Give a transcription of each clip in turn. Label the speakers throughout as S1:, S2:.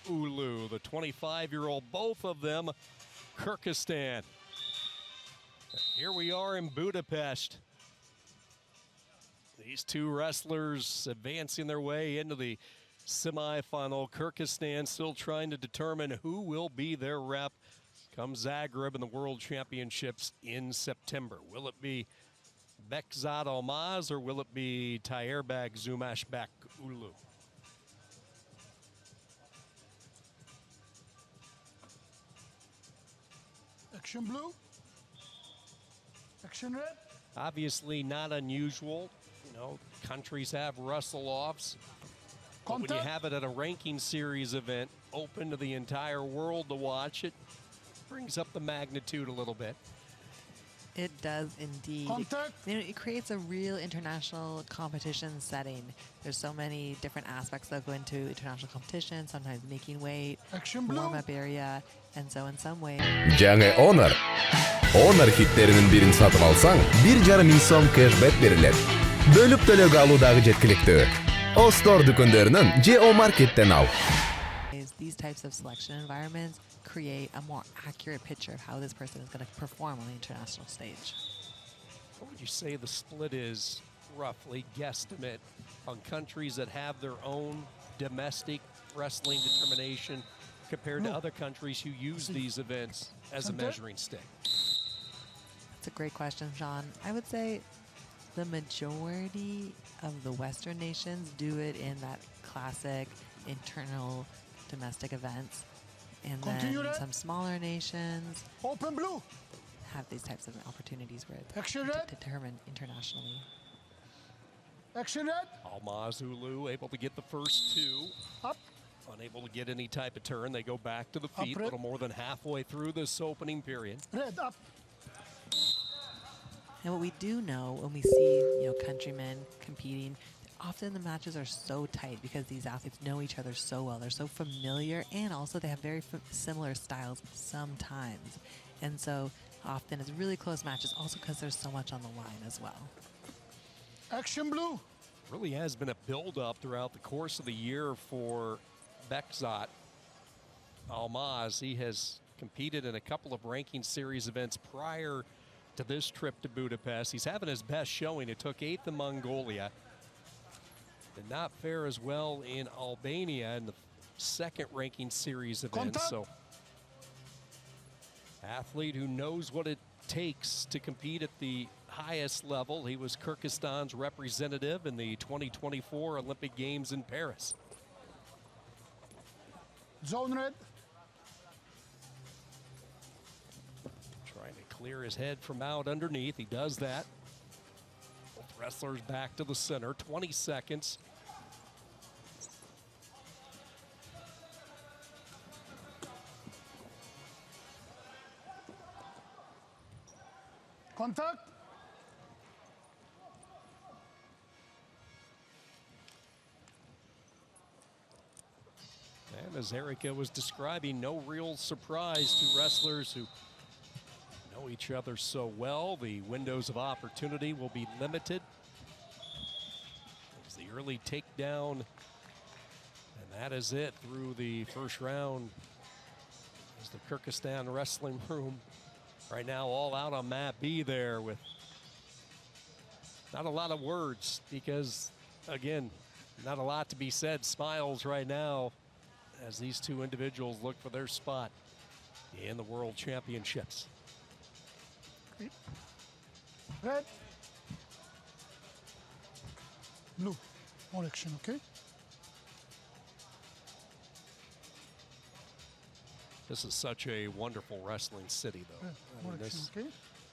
S1: Ulu, the 25-year-old, both of them Kyrgyzstan. Here we are in Budapest. These two wrestlers advancing their way into the semifinal. Kyrgyzstan still trying to determine who will be their rep come Zagreb in the World Championships in September. Will it be Bekzat Almaz or will it be Tayырбек Zumashbek Ulu?
S2: Action blue. Action red.
S1: Obviously not unusual. You know, countries have wrestle-offs. But when you have it at a ranking series event, open to the entire world to watch, it brings up the magnitude a little bit.
S3: It does indeed. It creates a real international competition setting. There's so many different aspects that go into international competition, sometimes making weight, warm-up area, and so in some ways.
S4: Жаңы Honor хиттеринин бирин сатып алсаң, 1,5 миң сом кэшбэк берилет. Бөлүп төлөөгө алуудагы жеткиликтүү. О-Store дүкөндөрүнөн же О-Markеттен ал.
S3: These types of selection environments create a more accurate picture of how this person is going to perform on the international stage.
S1: What would you say the split is, roughly, guesstimate, on countries that have their own domestic wrestling determination compared to other countries who use these events as a measuring stick?
S3: That's a great question, Sean. I would say the majority of the Western nations do it in that classic internal domestic events, and then some smaller nations
S2: Open blue.
S3: have these types of opportunities where
S2: Action
S3: it's
S2: red.
S3: determined internationally.
S2: Action red.
S1: Almaz Ulu able to get the first two.
S2: Up.
S1: Unable to get any type of turn. They go back to the feet, a
S2: red.
S1: little more than halfway through this opening period.
S2: Red up.
S3: And what we do know when we see, countrymen competing, often the matches are so tight because these athletes know each other so well. They're so familiar, and also they have very similar styles sometimes. And so often it's really close matches also because there's so much on the line as well.
S2: Action blue.
S1: Really has been a build-up throughout the course of the year for Bekzat Almaz. He has competed in a couple of ranking series events prior to this trip to Budapest. He's having his best showing. It took 8th in Mongolia. Did not fare as well in Albania in the second ranking series event. So, athlete who knows what it takes to compete at the highest level. He was Kyrgyzstan's representative in the 2024 Olympic Games in Paris.
S2: Zone red.
S1: Trying to clear his head from out underneath. He does that. Both wrestlers back to the center. 20 seconds.
S2: Contact.
S1: And as Erica was describing, no real surprise to wrestlers who know each other so well. The windows of opportunity will be limited. It's the early takedown, and that is it through the first round. As the Kyrgyzstan wrestling room right now all out on Mat B there with not a lot of words because, again, not a lot to be said. Smiles right now as these two individuals look for their spot in the World Championships.
S2: Red. Blue. More action, okay?
S1: This is such a wonderful wrestling city, though. I mean, this
S2: okay.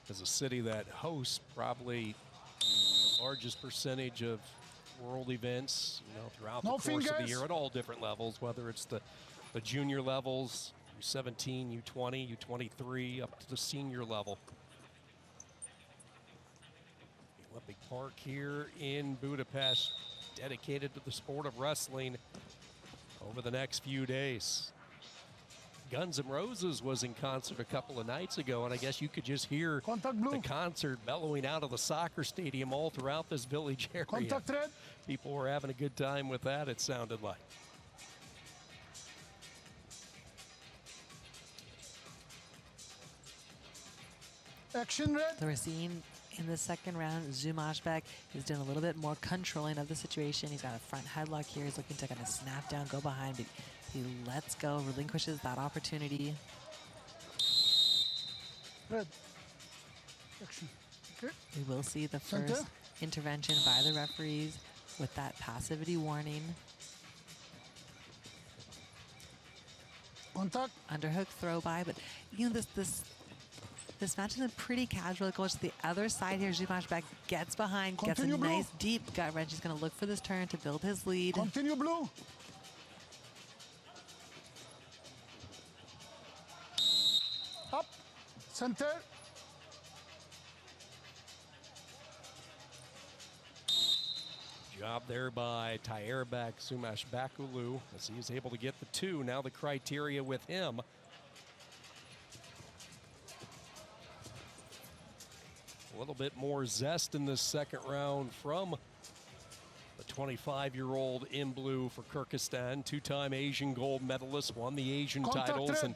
S1: is a city that hosts probably the largest percentage of world events, throughout the course of the year at all different levels, whether it's the junior levels, U17, U20, U23, up to the senior level. The Olympic Park here in Budapest, dedicated to the sport of wrestling over the next few days. Guns N' Roses was in concert a couple of nights ago, and I guess you could just hear the concert bellowing out of the soccer stadium all throughout this village area.
S2: Contact red.
S1: People were having a good time with that, it sounded like.
S2: Action red.
S3: So we're seeing in the second round, Zumashbek is doing a little bit more controlling of the situation. He's got a front headlock here. He's looking to kind of snap down, go behind, but he lets go, relinquishes that opportunity.
S2: Red. Action. Okay.
S3: We will see the
S2: Center.
S3: first intervention by the referees with that passivity warning.
S2: Contact.
S3: Underhook throw by, but you know this match has been pretty casual. It goes to the other side here. Zumashbek gets behind,
S2: Continue,
S3: gets a
S2: blue.
S3: nice deep gut wrench. He's going to look for this turn to build his lead.
S2: Continue blue. Up. Center.
S1: Job there by Tayırbek Zumashbekoglu as he is able to get the two. Now the criteria with him. A little bit more zest in this second round from the 25-year-old in blue for Kyrgyzstan, two-time Asian gold medalist, won the Asian
S2: Contact
S1: titles
S2: red.
S1: in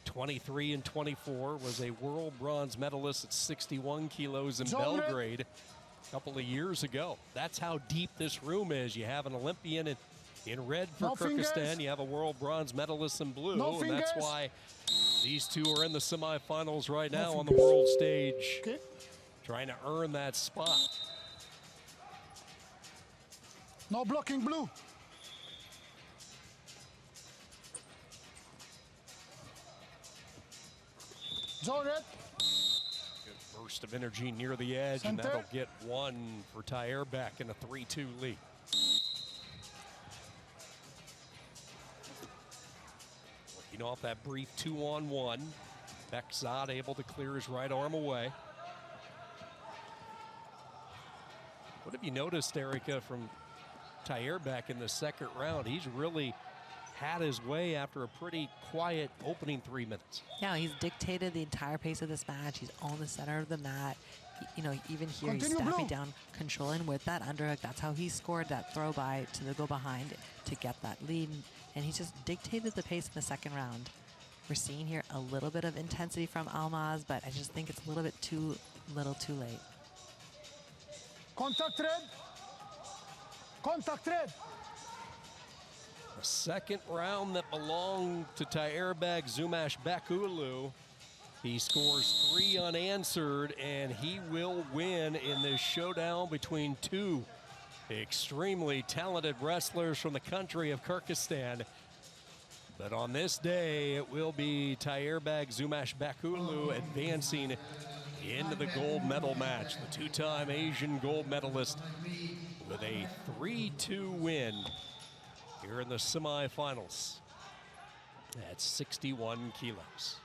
S1: 23 and 24, was a world bronze medalist at 61 kilos in
S2: Zone red.
S1: Belgrade a couple of years ago. That's how deep this room is. You have an Olympian in red for
S2: No
S1: Kyrgyzstan.
S2: fingers.
S1: You have a world bronze medalist in blue,
S2: No
S1: and that's
S2: fingers.
S1: why these two are in the semifinals right
S2: No
S1: now on the
S2: fingers.
S1: world stage,
S2: Okay.
S1: trying to earn that spot.
S2: No blocking blue. Zone red.
S1: Good burst of energy near the edge, and
S2: Center.
S1: that'll get one for Tayırbek in a 3-2 lead. Looking off that brief 2-on-1. Bekzat able to clear his right arm away. What have you noticed, Erica, from Tayırbek in the second round? He's really had his way after a pretty quiet opening 3 minutes.
S3: Yeah, he's dictated the entire pace of this match. He's on the center of the mat. You know, even here, he's
S2: Continue,
S3: stepping
S2: blue.
S3: down, controlling with that underhook. That's how he scored that throw by to the go behind to get that lead. And he just dictated the pace in the second round. We're seeing here a little bit of intensity from Almaz, but I just think it's a little bit too little too late.
S2: Contact red. Contact red.
S1: A second round that belonged to Tayırbek Zumashbekoglu. He scores 3 unanswered, and he will win in this showdown between two extremely talented wrestlers from the country of Kyrgyzstan. But on this day, it will be Tayırbek Zumashbekoglu advancing into the gold medal match. The two-time Asian gold medalist with a 3-2 win here in the semifinals at 61 kilos.